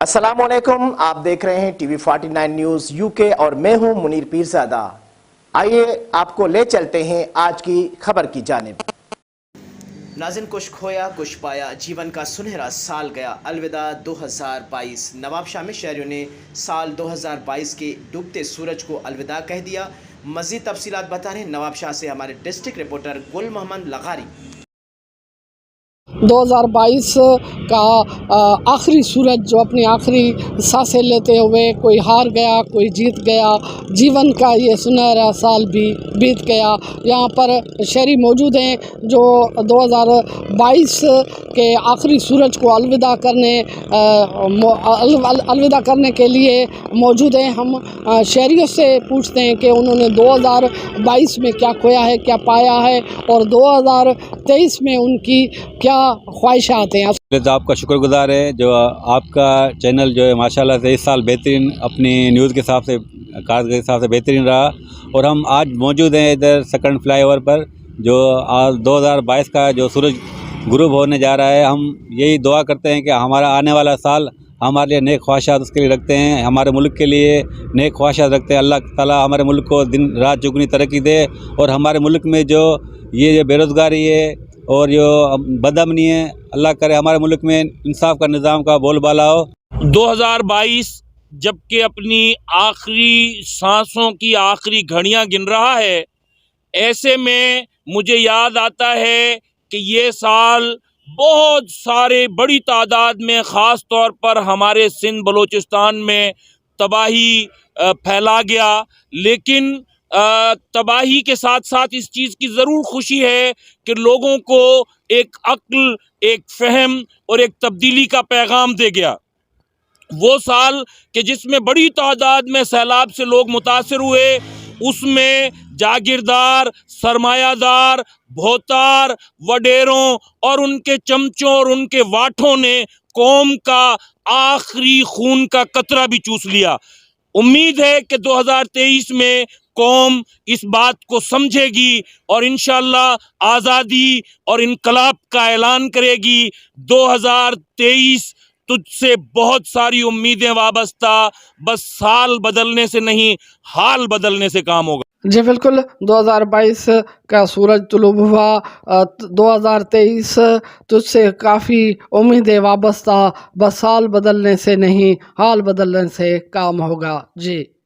अस्सलाम वालेकुम, आप देख रहे हैं टीवी 49 न्यूज़ यूके और मैं हूं मुनीर पीरज़ादा। आइए आपको ले चलते हैं आज की खबर की जानिब। नाज़िन, कुछ खोया कुछ पाया, जीवन का सुनहरा साल गया, अलविदा 2022। नवाब शाह में शहरियों ने साल 2022 के डूबते सूरज को अलविदा कह दिया। मज़ीद तफसीलात बता रहे हैं नवाब शाह से हमारे डिस्ट्रिक्ट रिपोर्टर गुल मोहम्मद लगारी। 2022 का आखिरी सूरज जो अपनी आखिरी सांसें लेते हुए कोई हार गया कोई जीत गया, जीवन का ये सुनहरा साल भी बीत गया। यहाँ पर शहरी मौजूद हैं जो 2022 के आखिरी सूरज को अलविदा करने के लिए मौजूद हैं। हम शहरियों से पूछते हैं कि उन्होंने 2022 में क्या खोया है, क्या पाया है और 2023 में उनकी क्या ख्वाहिशात हैं। तो आपका शुक्रगुजार है जो आपका चैनल जो है माशाल्लाह से इस साल बेहतरीन अपनी न्यूज़ के हिसाब से कारगर के हिसाब से बेहतरीन रहा। और हम आज मौजूद हैं इधर सेकंड फ्लाईओवर पर जो 2022 का जो सूरज गुरूब होने जा रहा है। हम यही दुआ करते हैं कि हमारा आने वाला साल हमारे लिए नेक ख्वाहिशात उसके लिए रखते हैं, हमारे मुल्क के लिए नेक ख्वाहिशात रखते हैं। अल्लाह ताला हमारे मुल्क को दिन रात चुगनी तरक्की दे और हमारे मुल्क में जो ये बेरोज़गारी है और जो बदअमनी है, अल्लाह करे हमारे मुल्क में इंसाफ का निज़ाम का बोलबाला हो। 2022 जबकि अपनी आखिरी सांसों की आखिरी घड़ियां गिन रहा है, ऐसे में मुझे याद आता है कि ये साल बहुत सारे बड़ी तादाद में ख़ास तौर पर हमारे सिंध बलूचिस्तान में तबाही फैला गया। लेकिन तबाही के साथ साथ इस चीज़ की ज़रूर खुशी है कि लोगों को एक अक्ल, एक फ़हम और एक तब्दीली का पैगाम दे गया। वो साल कि जिसमें बड़ी तादाद में सैलाब से लोग मुतासिर हुए, उसमें जागीरदार, सरमायादार, भोतार, वडेरों और उनके चमचों और उनके वाठों ने कौम का आखिरी खून का कतरा भी चूस लिया। उम्मीद है कि 2023 में कौम इस बात को समझेगी और इंशाअल्लाह आज़ादी और इनकलाब का ऐलान करेगी। 2023 तुझसे बहुत सारी उम्मीदें वाबस्ता, बस साल बदलने से नहीं हाल बदलने से काम होगा। जी बिल्कुल, 2022 का सूरज तुलूब हुआ, 2023 तुझसे काफ़ी उम्मीदें वाबस्ता, बस साल बदलने से नहीं हाल बदलने से काम होगा। जी।